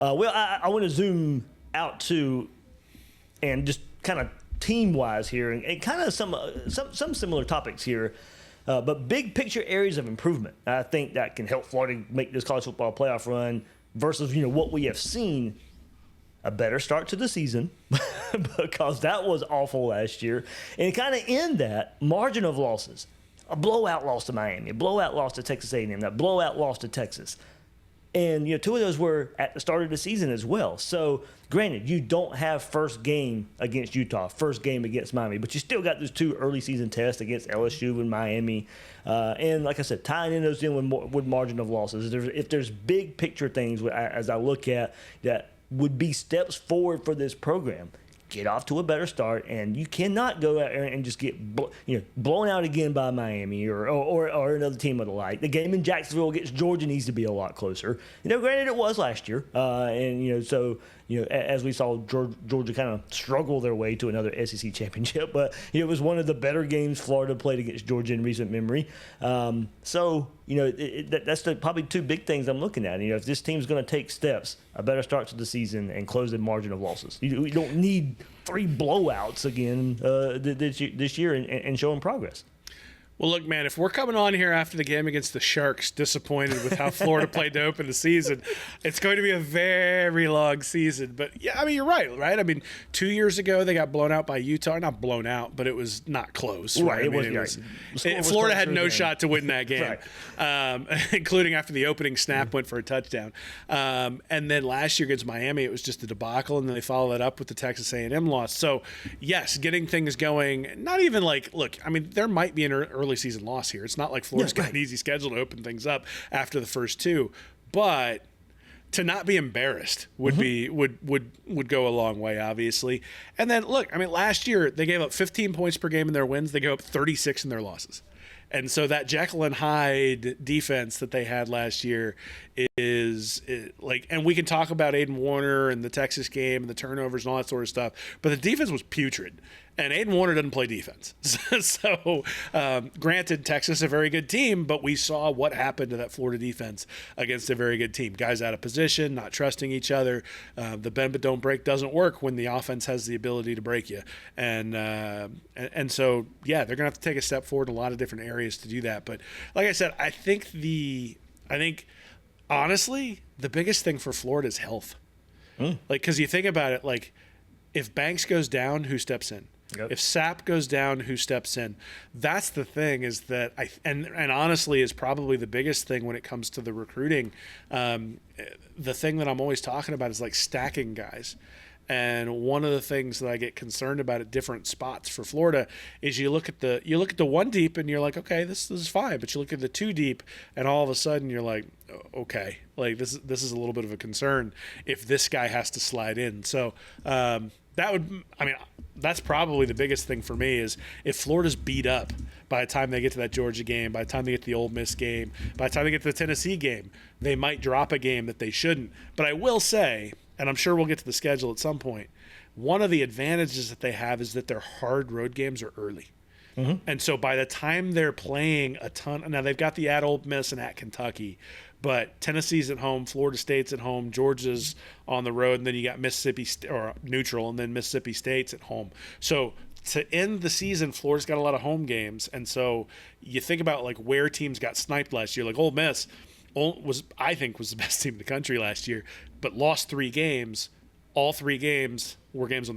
Well, I want to zoom out too, and just kind of team-wise here, and kind of some similar topics here, but big picture areas of improvement. I think that can help Florida make this college football playoff run versus what we have seen. A better start to the season because that was awful last year, and kind of in that margin of losses, a blowout loss to Miami, a blowout loss to Texas A&M, that blowout loss to Texas. And, two of those were at the start of the season as well. So, granted, you don't have first game against Utah, first game against Miami, but you still got those two early season tests against LSU and Miami. And, like I said, tying in those in with margin of losses. If there's big picture things, as I look at, that would be steps forward for this program, get off to a better start, and you cannot go out there and just get blown out again by Miami or another team of the like. The game in Jacksonville against Georgia needs to be a lot closer. Granted it was last year, and so as we saw Georgia kind of struggle their way to another SEC championship, but it was one of the better games Florida played against Georgia in recent memory. So that's probably two big things I'm looking at. If this team's going to take steps, a better start to the season and close the margin of losses. You don't need 3 blowouts again this year and showing progress. Well, look, man, if we're coming on here after the game against the Sharks disappointed with how Florida played to open the season, it's going to be a very long season. But, yeah, I mean, you're right? I mean, 2 years ago they got blown out by Utah. Not blown out, but it was not close. Right, Florida had no shot to win that game, including after the opening snap went for a touchdown. And then last year against Miami, it was just a debacle, and then they followed that up with the Texas A&M loss. So, yes, getting things going, not even look, I mean, there might be an early season loss here. It's not like Florida's got an easy schedule to open things up after the first 2, but to not be embarrassed would be would go a long way, obviously. And then look, I mean, last year they gave up 15 points per game in their wins. They gave up 36 in their losses. And so that Jekyll and Hyde defense that they had last year is and we can talk about Aiden Warner and the Texas game and the turnovers and all that sort of stuff, but the defense was putrid. And Aiden Warner doesn't play defense. So, granted, Texas is a very good team, but we saw what happened to that Florida defense against a very good team. Guys out of position, not trusting each other. The bend but don't break doesn't work when the offense has the ability to break you. And so, yeah, they're going to have to take a step forward in a lot of different areas to do that. But like I said, I think honestly, the biggest thing for Florida is health. Because you think about it, if Banks goes down, who steps in? Yep. If Sapp goes down, who steps in? That's the thing, is that and honestly is probably the biggest thing when it comes to the recruiting. The thing that I'm always talking about is stacking guys. And one of the things that I get concerned about at different spots for Florida is you look at the 1 deep and you're like, okay, this is fine. But you look at the 2 deep and all of a sudden you're like, okay, this is a little bit of a concern if this guy has to slide in. So that's probably the biggest thing for me is if Florida's beat up by the time they get to that Georgia game, by the time they get to the Ole Miss game, by the time they get to the Tennessee game, they might drop a game that they shouldn't. But I will say, and I'm sure we'll get to the schedule at some point, one of the advantages that they have is that their hard road games are early. And so by the time they're playing a ton, now they've got the at Ole Miss and at Kentucky, but Tennessee's at home, Florida State's at home, Georgia's on the road, and then you got Mississippi or neutral, and then Mississippi State's at home. So to end the season, Florida's got a lot of home games, and so you think about where teams got sniped last year. Ole Miss was the best team in the country last year, but lost 3 games. All 3 games were games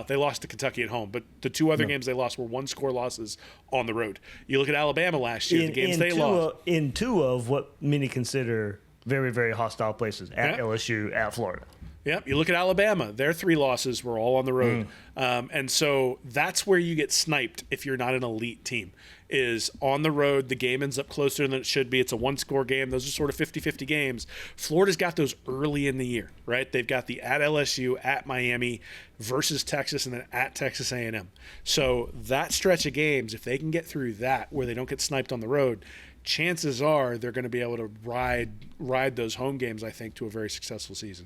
they lost to Kentucky at home, but the 2 other games they lost were 1-score losses on the road. You look at Alabama last year, the games they lost. In 2 of what many consider very, very hostile places, at LSU, at Florida. Yep. You look at Alabama, their 3 losses were all on the road. And so that's where you get sniped if you're not an elite team, is on the road. The game ends up closer than it should be. It's a 1-score game. Those are sort of 50-50 games. Florida's got those early in the year, right? They've got the at LSU, at Miami versus Texas, and then at Texas A&M. So that stretch of games, if they can get through that where they don't get sniped on the road, chances are they're going to be able to ride those home games, I think, to a very successful season.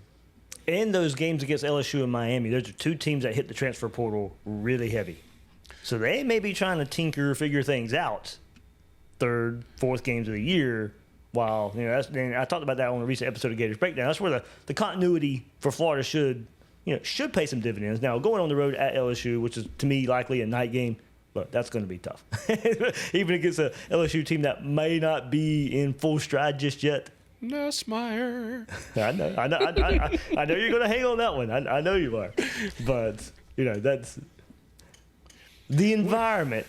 In those games against LSU and Miami, those are 2 teams that hit the transfer portal really heavy. So they may be trying to figure things out 3rd, 4th games of the year while and I talked about that on a recent episode of Gators Breakdown. That's where the continuity for Florida should pay some dividends. Now going on the road at LSU, which is to me likely a night game, but that's going to be tough, even against a LSU team that may not be in full stride just yet. Nussmeier. I know you're going to hang on that one. I know you are, but that's the environment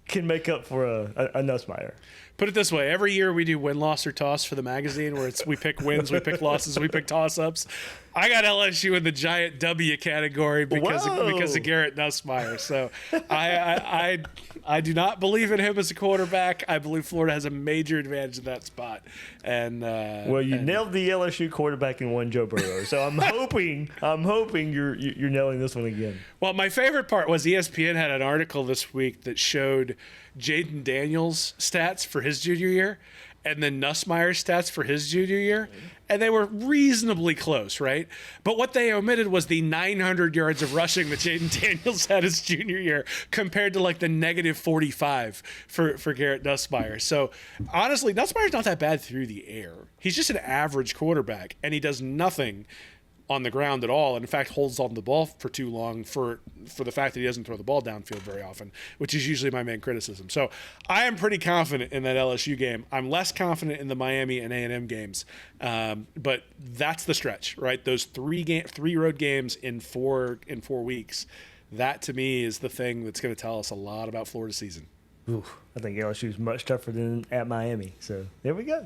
can make up for a Nussmeier. Put it this way: every year we do win, loss, or toss for the magazine, where we pick wins, we pick losses, we pick toss-ups. I got LSU in the giant W category because of Garrett Nussmeier. So I do not believe in him as a quarterback. I believe Florida has a major advantage in that spot. And you nailed the LSU quarterback in one, Joe Burrow. So I'm hoping you're nailing this one again. Well, my favorite part was ESPN had an article this week that showed Jaden Daniels' stats for his junior year and then Nussmeier's stats for his junior year, and they were reasonably close, right? But what they omitted was the 900 yards of rushing that Jaden Daniels had his junior year compared to like the negative 45 for Garrett Nussmeier. So honestly, Nussmeier's not that bad through the air. He's just an average quarterback, and he does nothing on the ground at all, and in fact holds on the ball for too long for the fact that he doesn't throw the ball downfield very often, which is usually my main criticism. So I am pretty confident in that LSU game. I'm less confident in the Miami and A&M games, but that's the stretch, right? Those three road games in four weeks. That to me is the thing that's going to tell us a lot about Florida's season. Ooh, I think LSU is much tougher than at Miami. So there we go.